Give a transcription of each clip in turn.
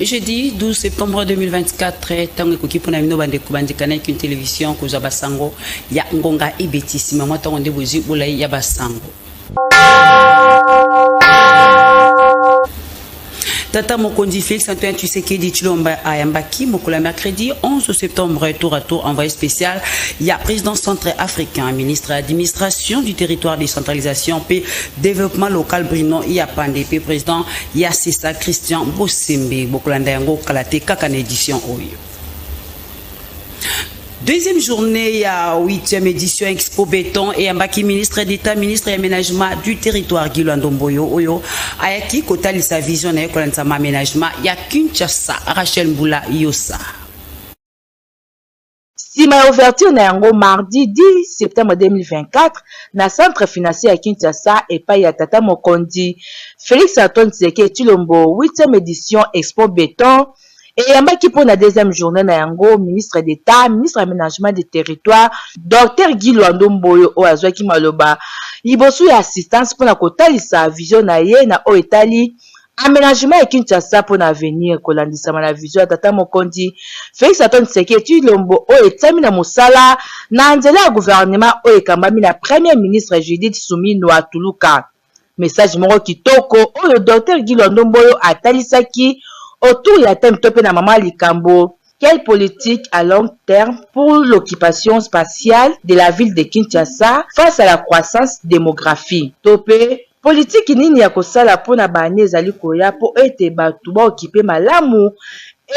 jeudi 12 septembre 2024, tango ekoki pona mino bande kubandikana avec une télévision kozwa basango ya ngonga ibetisi mama tango nde bozi bolai ya basango. Tata Mokondi Félix Antoine Tshisekedi Tshilombo Ayambaki Mokola mercredi 11 septembre tour à tour envoyé spécial il y a président centrafricain ministre d'administration du territoire décentralisation et développement local Bruno Yapande et président Yassisa Christian Bosembe Mokola Ndango Kalate Kaka édition Oyo. Deuxième journée à 8e édition Expo Béton et Ambaki ministre d'État, ministre d'aménagement du territoire Guilando Mboyo Oyo Ayaki Kotali sa vision na Kolanzama aménagement ya Kinshasa Rachel Mboula Yosa. Sima ouverture na yango mardi 10 septembre 2024 na centre financier à Kinshasa et pa ya Tata Mokondi Félix Antoine Tshilombo 8e édition Expo Béton. Et Yambaki pour la deuxième journée na yango ministre d'État, ministre aménagement du territoire, Dr Guy Luando Mboyo Oazwaki Maloba. Ibosu ya assistance pour la kotalisa vision na ye na oetali aménagement et Kinshasa pour l'avenir kolandisa la vision ya Tata Mokondi. Félix Antoine Tshilombo oetami na mosala na nzela ya gouvernement oekambami na premier ministre Judith Suminwa Tuluka. Message moko kitoko oyo Dr Guy Luando Mboyo atalisaki autour de la thème topé na Mama Likambo, quelle politique à long terme pour l'occupation spatiale de la ville de Kinshasa face à la croissance démographique. Topé, politique nini ya kosala pona bane ezali koya po ete batu ba occuper malamu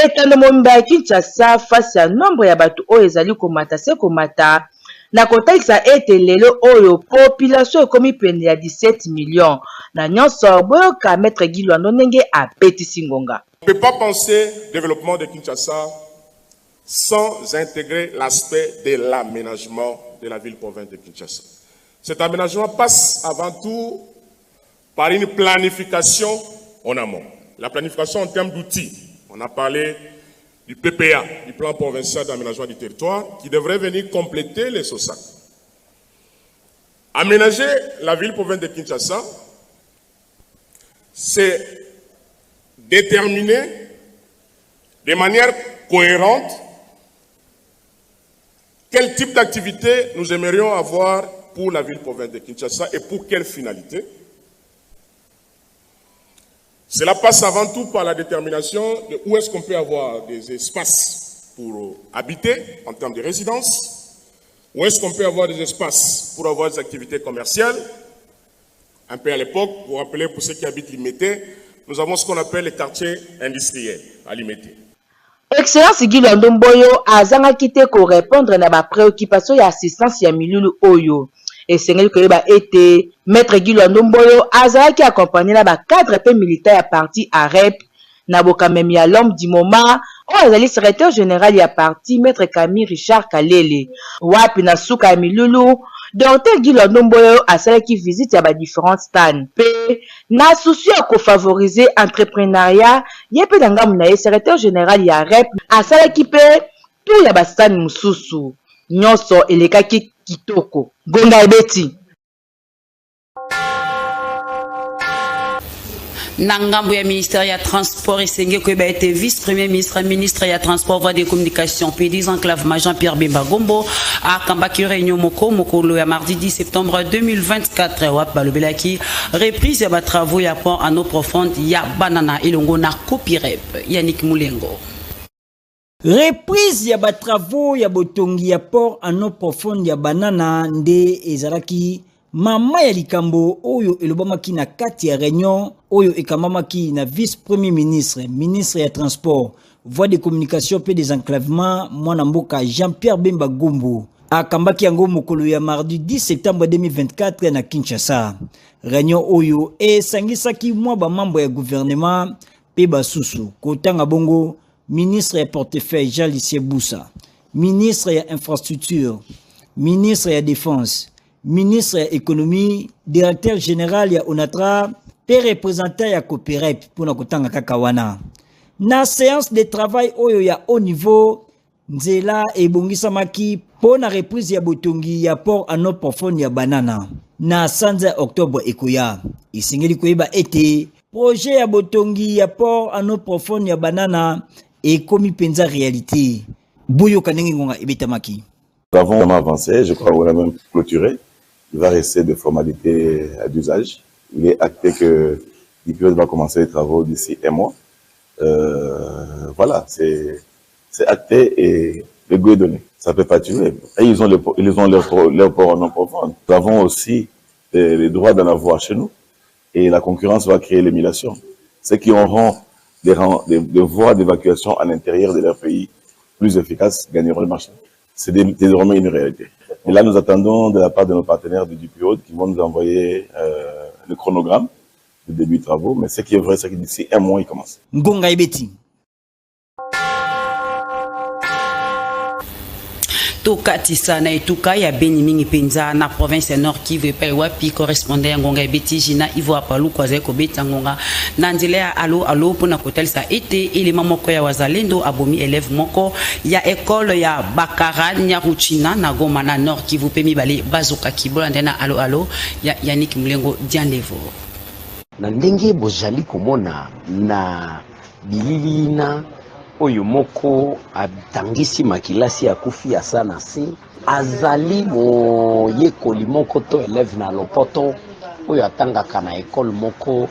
etando momba ya Kinshasa face à nombre ya batu oyo ezali komata se komata na kotalisa ete lelo oyo population ekomi pene ya 17 millions na nyonso boyoka maître Guy Luando ndenge apetisi ngonga. On ne peut pas penser au développement de Kinshasa sans intégrer l'aspect de l'aménagement de la ville-province de Kinshasa. Cet aménagement passe avant tout par une planification en amont. La planification en termes d'outils. On a parlé du PPA, du plan provincial d'aménagement du territoire, qui devrait venir compléter les SOSAC. Aménager la ville-province de Kinshasa, c'est déterminer de manière cohérente quel type d'activité nous aimerions avoir pour la ville-province de Kinshasa et pour quelle finalité. Cela passe avant tout par la détermination de où est-ce qu'on peut avoir des espaces pour habiter en termes de résidence, où est-ce qu'on peut avoir des espaces pour avoir des activités commerciales. Un peu à l'époque, pour rappeler pour ceux qui habitent Limete, nous avons ce qu'on appelle les quartiers industriels à Limete. Excellence Guy Luando Mboyo azanga kite ko répondre na ba préoccupation ya assistance ya milulu oyo. Et sengeli ko ba été maître Guy Luando Mboyo azanga ki accompagner na ba cadre pe militaire ya parti AREP na boka même ya l'homme du moment o azali secrétaire général ya parti maître Camille Richard Kalele. Wapi na suka ya milulu Dr Guy Luando Mboyo asalaki visite ya ba différents stands pe na souci à favoriser entrepreneuriat yepe nangam na secrétaire général ya REP asalaki pe tout ya ba stand mususu nyonso elekaki kitoko gonga ebeti. Nangambo ya ministère ya transport esenge ko ba été vice-premier ministre ministre ya transport voie des communications puis des enclavements Jean-Pierre Bemba Gombo a kambaki réunion mokolo ya mardi 10 septembre 2024 wa balobelaki reprise ya ba travaux ya port en eau profonde ya banana ilongo na copyrep Yannick Moulengo. Reprise ya ba travaux ya botongi ya port en eau profonde ya banana nde ezalaki mama ya likambo oyo elobamaki na kati ya réunion oyo ekamamaki na vice-premier ministre ministre ya transport voie de communication pe des enclavements mwana mboka Jean-Pierre Bemba Gombo akambaki yango mokolo ya mardi 10 septembre 2024 na Kinshasa. Réunion oyo esangisaki mwa ba membre ya gouvernement pe basusu kotanga bongo ministre ya portefeuille Jean Lissier Boussa, ministre ya infrastructure, ministre ya défense, ministre ya économie, directeur général ya ONATRA, pe représentant ya Copyrep pour na kotanga kakawana. Na séance de travail oyo ya haut niveau, nzela ebongisamaki po na reprise ya botongi ya port en eau profonde ya banana. Na sanza octobre ekoya, isengeli koyeba ete Projet ya botongi ya port en eau profonde ya banana et komi penza réalité. Boyo kanenge ngonga ebetamaki. Nous avons vraiment avancé, je crois qu'on a même clôturé. Il va rester des formalités d'usage. Il est acté que l'IPOS va commencer les travaux d'ici un mois. Voilà, c'est acté et le goût est donné. Ça peut pas tuer. Et ils ont leur port en eau profonde. Nous avons aussi les droits d'en avoir chez nous. Et la concurrence va créer l'émulation. Ceux qui auront des voies d'évacuation à l'intérieur de leur pays plus efficaces gagneront le marché. C'est désormais une réalité. Et là, nous attendons de la part de nos partenaires du DPO qui vont nous envoyer le chronogramme du début des travaux. Mais ce qui est vrai, c'est que d'ici un mois, ils commencent. Ngonga ebeti. Tokatisa na etuka ya beni mingi penza na province Nord Kivu pe wapi correspondant ngonga ebeti jina Ivo Apalu kwa zeko beta ngonga na nzela alo pona kotelisa ete elema moko ya wazalendo abomi élève moko ya école ya Bakara Nyaruchina na Goma na Nord Kivu pe mibale bazoka kibola ndena alo ya Yannick Mulengo Diandevo na ndenge bozali komona na bililina oyo moko atangisi makilasi ya kufi ya sana si azali moyekoli moko to élève na lopoto oyo atangaka na école moko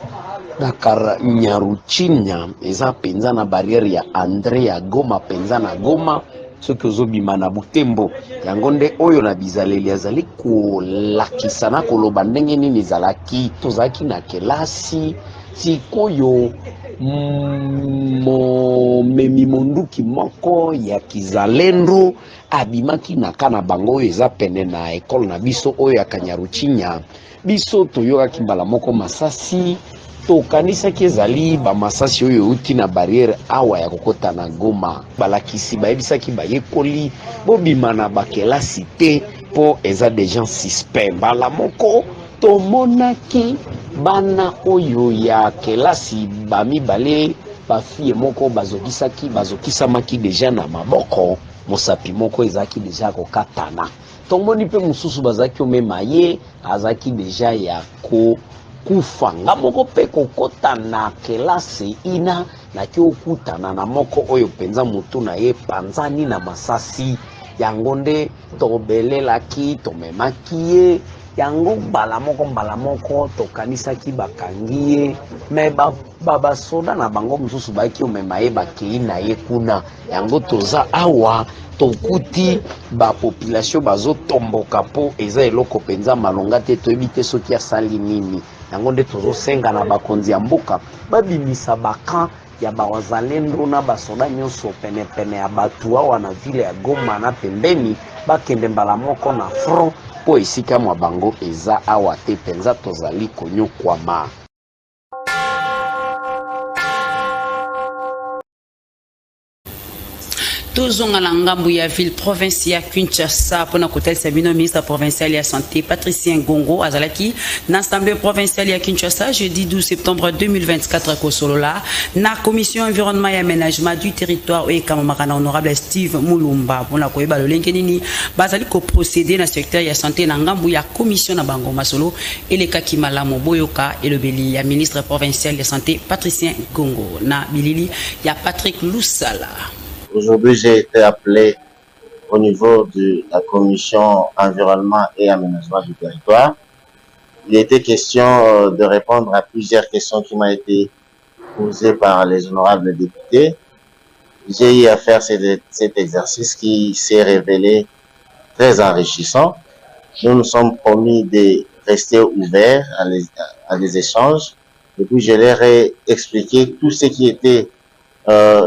Bakara Nyaruchinya eza penza na barrière ya André ya Goma penza na Goma soki ozobima na Butembo yango nde oyo na bizaleli azali kolakisa na koloba ndenge nini ezalaki tozalaki na kelasi sikoyo memi monduki moko ya kizalendo abimaki na kana bango oyo eza pene na ekole na biso oyo ya Kanyaruchinya biso toyokaki mbala moko masasi tokanisaki ezali bamasasi oyo euti na barrière awa ya kokota na Goma balakisi bayebisaki bayekoli bobima na bakelasi te po eza des gens suspects mbala moko tomonaki bana oyo ya kelasi bamibale bafie moko bazokisamaki deja na maboko mosapi moko ezaki deja kokatana tomoni pe mususu bazaki omema ye azaki deja ya kufa nga moko pe kokota na kelasi ina na kiokutana na moko oyo penza mutu na ye panzani na masasi yango nde tobelelaki tomemaki ye yango mbala moko tokanisaki bakangi ye me basoda na bango mosusu baki omema ye bakei na ye kuna yango toza awa tokuti bapopulation bazotomboka po eza eloko penza malonga te toyebi te soki asali nini yango nde tozosenga na bakonzi ya mboka babimisa bakan ya bawazalendo na basoda nyonso penepene ya batu awa na ville ya Goma na pembeni bakende mbala moko na front po esika mwa bango eza awa te penza tozali konyokwama. tozonga na ngambu ya ville province ya Kinshasa pona kotelisa bino ministre provincial ya santé Patricien Ngongo azalaki na assemblée provinciale ya Kinshasa jeudi 12 septembre 2024 kosolola na commission environnement et aménagement du territoire et kamamaka honorable Steve Mulumba pona koyeba lolenge nini bazali ko procéder na secteur ya santé na ngambu ya commission na bango masolo elekaki malamu boyoka elobeli ya ministre provincial ya santé Patricien Ngongo na bilili ya Patrick Lusala. Aujourd'hui, j'ai été appelé au niveau de la commission environnement et aménagement du territoire. Il était question de répondre à plusieurs questions qui m'ont été posées par les honorables députés. J'ai eu à faire cet exercice qui s'est révélé très enrichissant. Nous nous sommes promis de rester ouverts à des échanges. Et puis, je leur ai expliqué tout ce qui était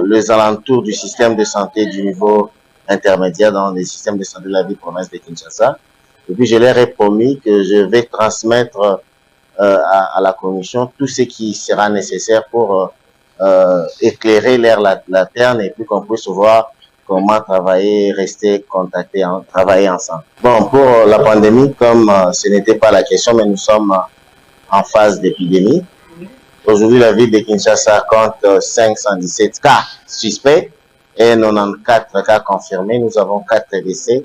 les alentours du système de santé du niveau intermédiaire dans les systèmes de santé de la ville province de Kinshasa. Et puis je leur ai promis que je vais transmettre à la commission tout ce qui sera nécessaire pour éclairer l'air lanterne et puis qu'on puisse voir comment travailler, rester contactés, travailler ensemble. Bon, pour la pandémie, comme ce n'était pas la question, mais nous sommes en phase d'épidémie. Aujourd'hui, la ville de Kinshasa compte 517 cas suspects et 94 cas confirmés. Nous avons 4 décès.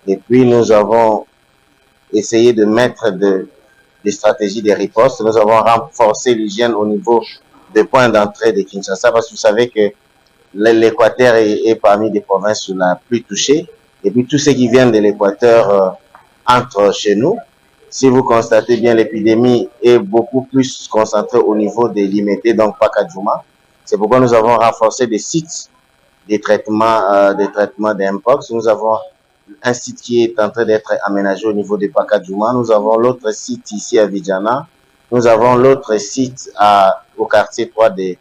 Et puis, nous avons essayé de mettre des stratégies de riposte. Nous avons renforcé l'hygiène au niveau des points d'entrée de Kinshasa parce que vous savez que l'Équateur est parmi les provinces la plus touchées. Et puis tous ceux qui viennent de l'Équateur entrent chez nous. Si vous constatez bien, l'épidémie est beaucoup plus concentrée au niveau des Limete, donc pas Kadjouma. C'est pourquoi nous avons renforcé des sites des traitements d'Mpox. Nous avons un site qui est en train d'être aménagé au niveau de Pakadjouma. Nous avons l'autre site ici à Vidjana. Nous avons l'autre site au quartier 3 de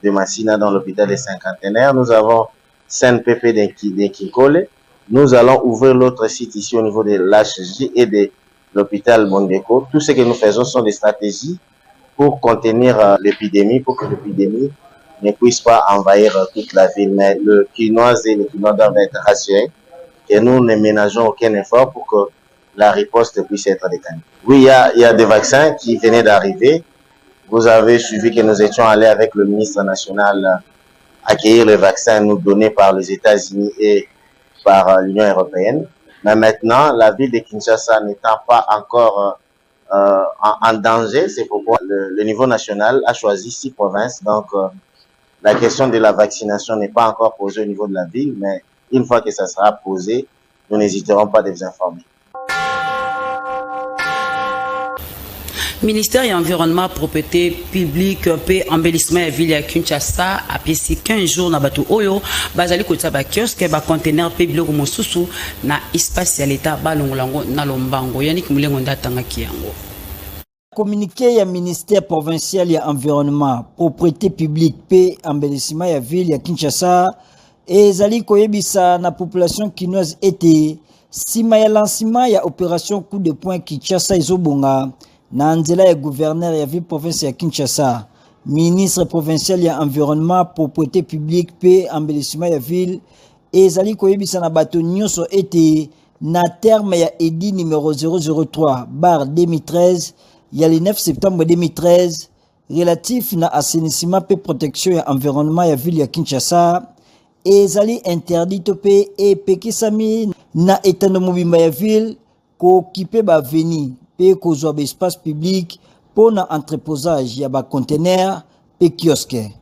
Massina dans l'hôpital des Cinquantenaires. Nous avons CNPP de Kikole. Nous allons ouvrir l'autre site ici au niveau de l'HJ et de l'hôpital Mondeko. Tout ce que nous faisons sont des stratégies pour contenir l'épidémie, pour que l'épidémie ne puisse pas envahir toute la ville. Mais le Quinoise et le Quinois doivent être rassurés et nous ne ménageons aucun effort pour que la riposte puisse être décalée. Oui, il y a des vaccins qui venaient d'arriver. Vous avez suivi que nous étions allés avec le ministre national accueillir les vaccins nous donnés par les États-Unis et par l'Union européenne. Mais maintenant, la ville de Kinshasa n'étant pas encore en danger, c'est pourquoi le niveau national a choisi 6 provinces. Donc, la question de la vaccination n'est pas encore posée au niveau de la ville, mais une fois que ça sera posé, nous n'hésiterons pas de vous informer. Ministère et environnement, propriété publique, paix, embellissement et ville à Kinshasa, à PC 15 jours na batu oyo, bazali kota ba kiosque ba conteneur pe biloko mosusu na espace ya l'État balongolango na lombango Yannick Mulengo ndatanga kiyango. Communiqué ya ministère provincial ya environnement, propriété publique, paix, embellissement ya ville ya Kinshasa ezali koyebisa na population kinoise ete sima ya lancement ya opération coup de poing Kinshasa ezobonga na nzela ya gouverneur ya ville province ya Kinshasa. Ministre provincial ya environnement, propriété publique, paix, embellissement ya ville ezali koyebisa na bato nyonso ete na terme ya édit numéro 003/2013 ya le 9 septembre 2013 relatif na assainissement pe protection ya environnement ya ville ya Kinshasa ezali interdit pe epekisami na etando mobimba ya ville ko kipe ba veni pe kozwa ba espace public pour na entreposage ya ba conteneur pe kiosque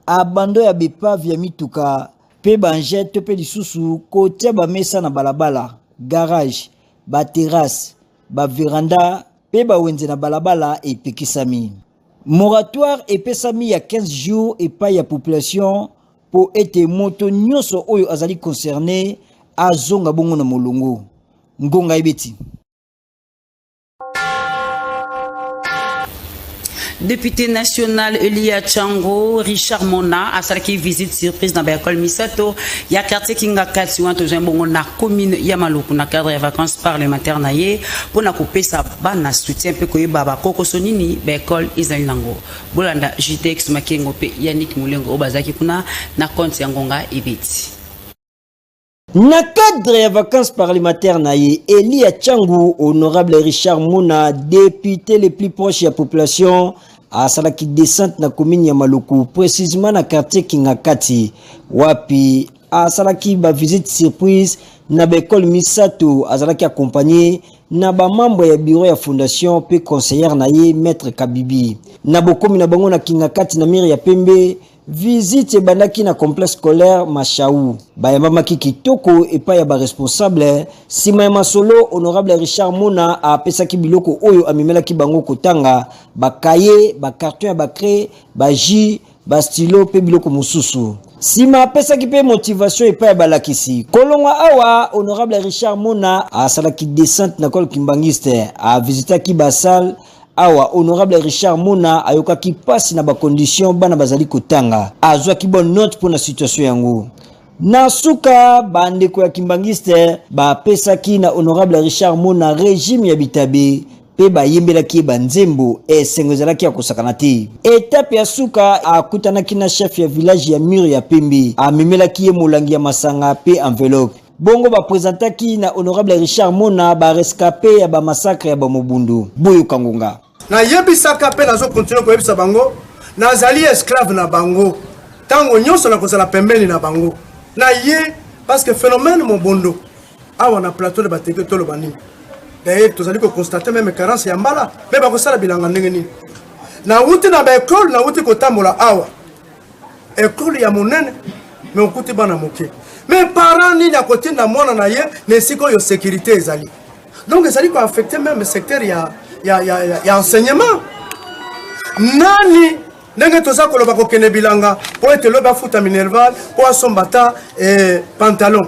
abando ya bepa via mituka pe banjete pe lisusu ko tia ba mesa na balabala garage ba terrasse ba veranda pe ba wenze na balabala epekisami moratoire epesami ya 15 jours et pas ya population pour ete moto nyonso oyo azali concerné azonga bongo na molongo ngonga ebeti. Député national Elia Chango, Richard Mona, a salaki visite surprise dans l'école Misato. Il y a quartier Kinga Katsi, ou en na commune Yamaluku, na cadre de vacances parlementaires naye, pour na couper sa banne soutien peu koye baba koko sonini, l'école Isaïe Nango. Bolanda, JTX Makengo pe Yannick Mulengo, Obazaki kuna, na konti yangonga ibiti. Na cadre de vacances parlementaires naye, Elia Chango, honorable Richard Mona, député le plus proche de la population, a salaki descente na commune ya Maluku, précisément na quartier Kingakati, wapi a salaki ba visite surprise na l'école Misato, a salaki accompagné na ba membre ya bureau ya fondation pe conseillère naye maître Kabibi. Na bokomi na bango na Kingakati na mire ya Pembe, visite bandaki na complexe scolaire Machaou. Bayamba kitoko et pas ya ba responsable. Sima ya masolo honorable Richard Mona a pesaki biloko oyo amimela ki bango kotanga ba cahier, ba carton, ba craie, ba jus, ba stylo pe biloko mususu. Sima pesaki pe motivation et pas ya balakisi. Kolonga awa honorable Richard Mona a salaki descente na kol kimbangiste a visitaki basal awa honorable Richard Mona ayoka ki passe na ba condition bana bazali kotanga azwa ki bonne note pour la situation yango na suka bandeko ya kimbangiste ba pesaki na honorable Richard Mona régime ya bitabe pe ba yembela ki banzembo esengozala ki akosakana te étape ya suka akutana ki na chef ya village ya mur ya Pembe amemela ki molangi ya masanga pe enveloppe bongo ba présentaki na honorable Richard Mona ba rescapé ya ba massacre ya ba Mobundu boyo kangonga na yebisaka pe nazo continuer ko yebisa bango nazali esclave na bango tango nyonso na kozala pembeni na bango na ye parce que phénomène Mobundu awa na plateau de bateke tolo bani d'ailleurs tozali ko constater même carence ya mbala mais ba ko sala bilanga ndenge nini na wuti na ba école na wuti ko tambola awa école ya monene mais okuti bana moke mais parents ni na côté na mona na ye ne siko yo sécurité ezali donc ezali ko affecter même secteur ya enseignement nani ndenge toza koloba ko kene bilanga po ete loba futa minerval po asombata pantalon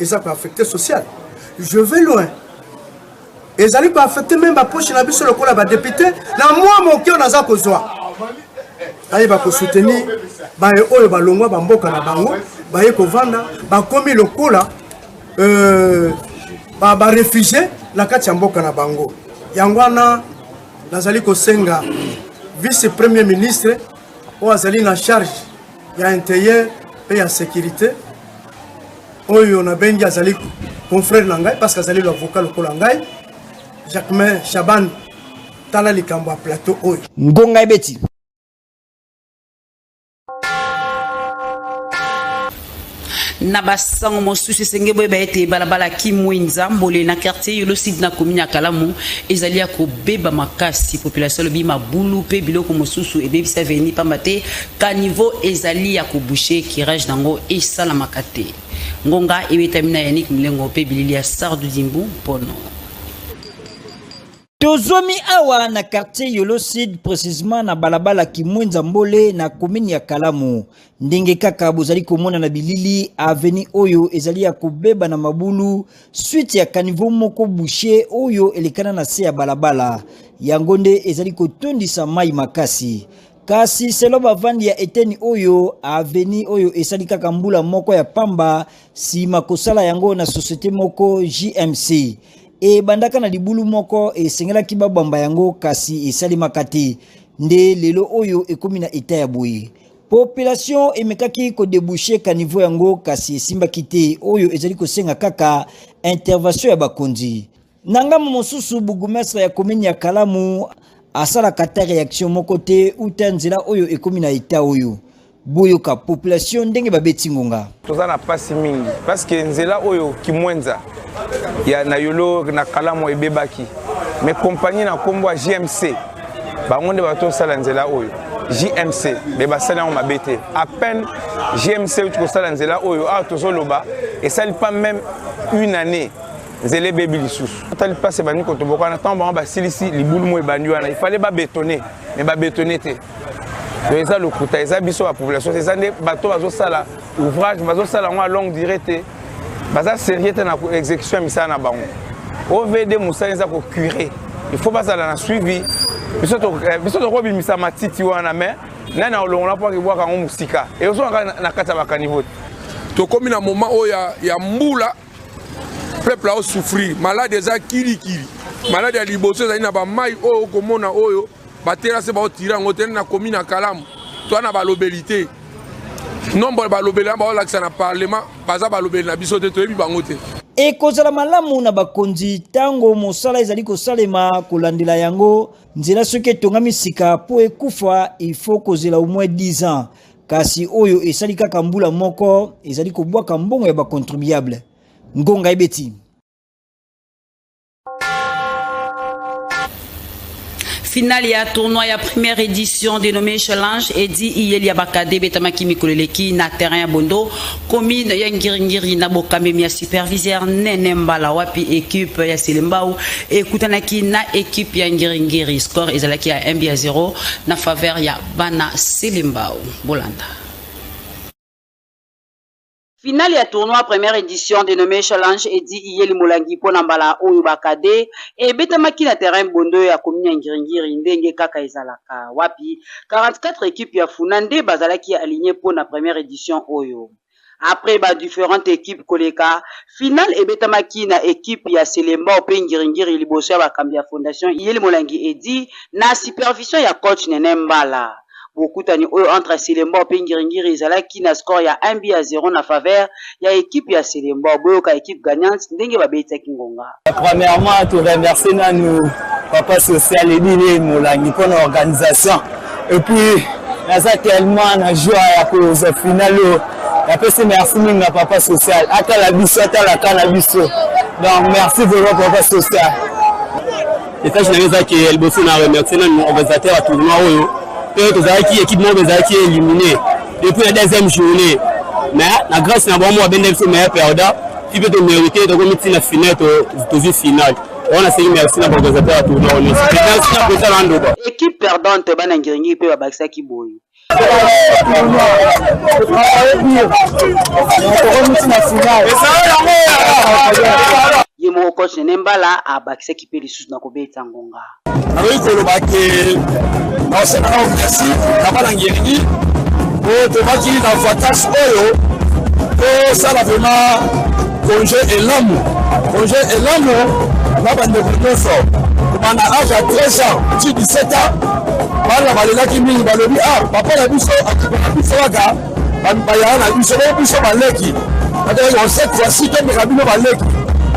et ça peut affecter social je vais loin et ça peut affecter même ma poche na biso lokola ba député na moi mon cœur naza kozwa ayi ba ko soutenir ba oyo ba longwa ba mboka na bango ba ye ko vanda ba komi lokola ba réfugié na kati ya mboka na bango yangwana nazali ko senga vice-premier ministre ou azali na charge ya intérieur et ya sécurité oyo na bengi azali confrère na ngai parce que azali l'avocat lokola ngai Jacquemain Chaban tala likambo plateau oyo ngonga ebeti na basango mosusu esenge boye baete balabala kimwinza mbole na quartier yolo sud na commune ya Kalamu ezali ya kobeba makasi population lobi mabulu pe biloko mosusu ebebisa veni pamba te ka niveau ezali ya koboucher kirage nango esala makate ngonga ebetamina Yannick Mlengo pe bilili ya Sardu Dimbu pono tozomi awa na quartier Yolo Sud précisément na balabala Kimwenza Mbole na commune ya Kalamu ndenge kaka bozali komona na bilili avenue oyo ezali ya kobeba na mabulu suite ya kanivo moko boucher oyo elekana na se ya balabala yango nde ezali kotondisa mai makasi kasi selo bavandi ya eteni oyo avenue oyo esali kaka mbula moko ya pamba si makosala yango na société moko JMC e bandaka na libulu moko esengela kibabamba yango kasi esali makati nde lelo oyo ekomi na eta ya boye population emekaki ko déboucher ka niveau yango kasi esimba kite oyo ezali kosenga kaka intervention ya bakonzi nanga mosusu bugumestre ya commune ya Kalamu asala kata réaction moko te utanzela oyo ekomi na eta oyo boyoka population ndenge babeti ngonga tozana pasi mingi parce que nzela oyo Kimwenza ya na Yolo na Kalamu ebebaki mais compagnie na kombo JMC bangonde bato sala nzela oyo JMC be basala on mabete à peine JMC tu sala nzela oyo a tozoloba et ça il pas même une année nzela bebi lisusu tali passe bani ko toboka na temps ba silisi libulu mo ebandi wana il fallait ba bétonner mais ba bétonner te donc ça le kuta ça biso la population c'est ça des bateaux bazo sala ouvrage bazo sala en longue durée te baza sérieux te na exécution misala na bango OVD musa za ko curer il faut pas ça la suivi biso to ko bimisa matiti wana mais nana olongola po ke bwaka ngo musika et ozo na kata ba kanivo to komi na moment oya ya mbula peuple a souffrir malade eza kiri malade ya liboso eza na ba mai oyo komona oyo batera se ba otira ngo tena na commune ya Kalamu to na ba lobelité nombre ba lobela ba olakisa na parlement baza ba lobela na biso te to yebi bango te e kozala malamu na bakonzi tango mosala ezali kosalema kolandela yango nzela soki etongami sika po ekufa il faut kozela au moins 10 ans kasi oyo esali kaka mbula moko ezali kobwaka mbongo ya bacontribuable ngonga ebeti Finale ya tournoi ya première édition dénommée Challenge Edi Iyeli Abakade Betamaki Mikoleleki na terrain ya Bondo commune ya Ngiringiri na Bokamemi ya superviseur Nene Mbala wapi équipe ya Selembao ekutanaki na équipe ya Ngiringiri score ezalaki ya 1-0 na faveur ya Bana Selembao Bolanda. Finale ya tournoi première édition dénommée Challenge Edi Iyeli Molangi pona mbala oyo bakade e betamaki na terrain Bondo ya commune ya Ngiringiri ndenge kaka ezalaka wapi 44 équipes ya Funande bazalaki aligné pona première édition oyo. Après différentes équipes koleka finale e betamaki na équipe ya Selemba pe Ngiringiri liboso ya bakambi ya fondation Iyeli Molangi Edi na supervision ya coach Nene Mbala. Bokutani oyo entre Selemba pe Ngiringiri ezalaki na score ya 1-0 na faveur ya équipe ya Selemba boyoka équipe gagnante ndenge babetaki ngonga. Premièrement, tout remercier nous papa social Edi Molangi pour l'organisation et puis nasa tellement na joie ya cause finale la pese merci minga papa social ata la biso ata la kana biso donc merci vraiment papa social message na eza ke elboso na remercier na organisateur à tournoi oyo pe tozalaki équipe moko ezalaki éliminé depuis la deuxième journée mais na grâce na bon mo abende biso meilleur perdant qui peut te mériter de comme na finale to finale on a série merci na organisateur à tournoi oyo merci na pour ça ndo équipe perdante bana ngiringi pe babakisaki boyo ye moko coach Nembala abakisaki pe lisusu na kobeta ngonga alors il faut baquer non c'est pas merci kabala ngiringi o to baki na fatas oyo to sala vraiment congé et l'amour na bande nyonso kumana âge à 13 ans 17 ans bana balelaki mingi balobi papa na biso akibana biso waka baya na biso baleki ade on cette fois-ci que bino baleki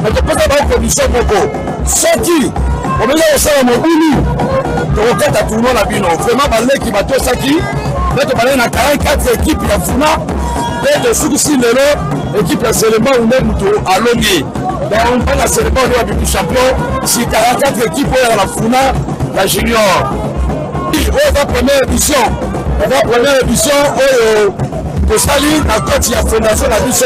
mais topesa ba condition moko soki omela osala mobili tokokata tournoi na bino vraiment baleki batosaki nde tobale na 44 équipe ya funa nde tosukisi lelo équipe ya selema unde mutu alongi donc mpona selema oyo babibi champion si 44 équipe oyo ya la funa ya junior oyo eza première édition oyo tosali na koti ya fondation na biso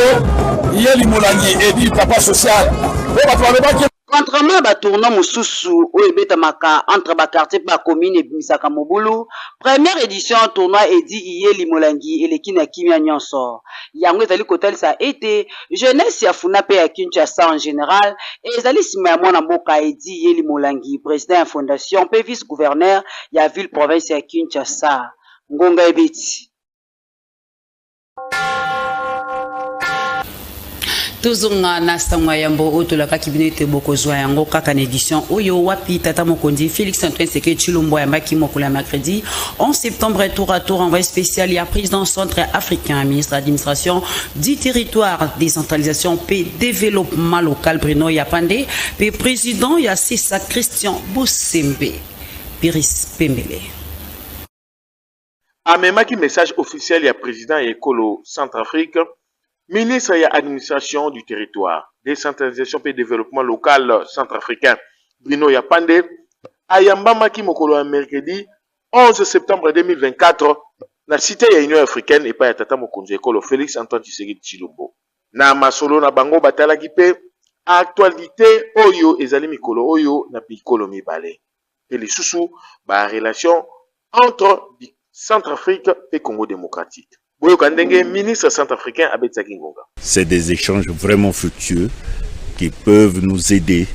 Yeli Molangi edi papa social oyo bato balobaki contrairement à tournoi mosusu oyo ebetamaka entre quartier pa commune ebimisaka mobulu première édition tournoi edi Yeli Molangi eleki na kimia nyonso yango ezali kotalisa ete jeunesse ya funa pe ya Kinshasa en général ezali sima ya mwana mboka edi Yeli Molangi président ya fondation pe vice gouverneur ya ville province ya Kinshasa ngonga ebeti tozonga na sangwa yambo otolaka kibinete bokozwa yango kaka na édition oyo wapi tata mokonzi Félix Antoine Seke Chilombo yambaki mokolo ya mercredi 11 septembre tour à tour envoyé spécial ya président centre africain ministre d'administration du territoire décentralisation et développement local Bruno Yapande et président ya Sisa Christian Bosembe Piris Pembele amemaki message officiel ya président ya Ekolo Centrafrique ministre de l'administration du territoire, décentralisation et développement local centrafricain, Bruno Yapande, ayamba maki mokolo mercredi 11 septembre 2024, na cité ya Union africaine et pa ya tata mokonzi Ekolo Félix Antoine Tshisekedi Tshilombo. Na masolo na bango batalaki pe actualité oyo ezali mikolo oyo na pikolo mibale. Et les sous ba relation entre Centrafrique et Congo démocratique. Ministre centrafricain Abetsaki Ngonga. C'est des échanges vraiment fructueux qui peuvent nous aider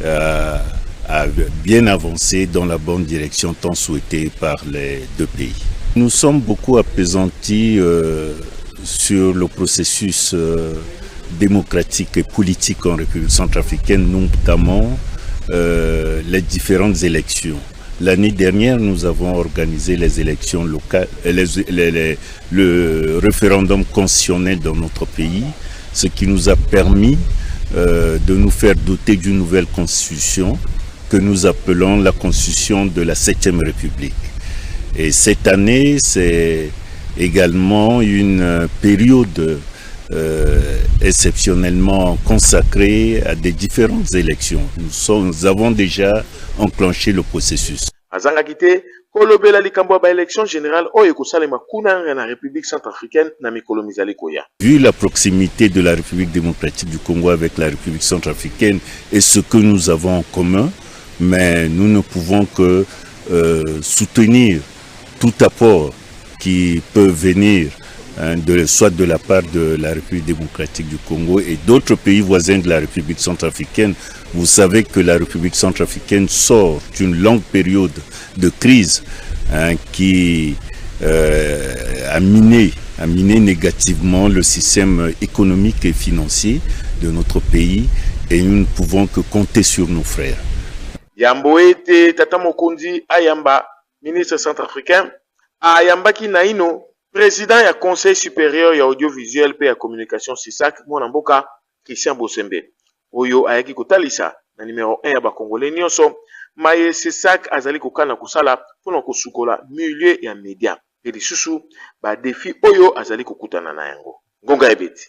à bien avancer dans la bonne direction tant souhaitée par les deux pays. Nous sommes beaucoup appesantis sur le processus démocratique et politique en République centrafricaine, notamment les différentes élections. L'année dernière, nous avons organisé les élections locales, le référendum constitutionnel dans notre pays, ce qui nous a permis de nous faire doter d'une nouvelle constitution que nous appelons la constitution de la 7e République. Et cette année, c'est également une période exceptionnellement consacrée à des différentes élections. Nous avons déjà enclenché le processus. kolobela likambo ba élection générale oyo kosalema kuna na République centrafricaine na mikolo mizali koya. Vu la proximité de la République démocratique du Congo avec la République centrafricaine et ce que nous avons en commun, mais nous ne pouvons que soutenir tout apport qui peut venir soit de la part de la République démocratique du Congo et d'autres pays voisins de la République centrafricaine. Vous savez que la République centrafricaine sort d'une longue période de crise qui a miné négativement le système économique et financier de notre pays et nous ne pouvons que compter sur nos frères. Yamboete Tata Mokonzi Ayamba, ministre centrafricain, Ayamba Kinaino, président du Conseil supérieur ya audiovisuel et ya communication SISAC, Mwanamboka Christian Bosembe. Oyo ayaki kotalisa na numéro 1 ya ba Congolais nyonso, maye SISAC azali kokana kusala pona kosukola milieu ya média. Et lisusu ba défi oyo azali kokutana na yango. Ngonga ebeti.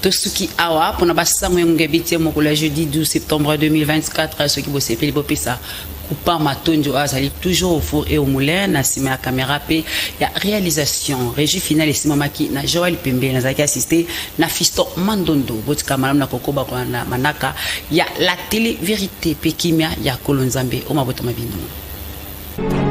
Tosuki Awa pour nabasango ngabiti mokolo jeudi 12 septembre 2024 ce qui vous s'appelle bopesa Coupa Matonjo azali toujours au four et au moulin na sima ya caméra pe ya réalisation régie finale simamaki na Joël Pembe na zaki assisté na Fiston Mandondo botika malam na kokoba kwa na manaka ya la télé vérité pe kimia ya Kolonzambe o mabota mabino.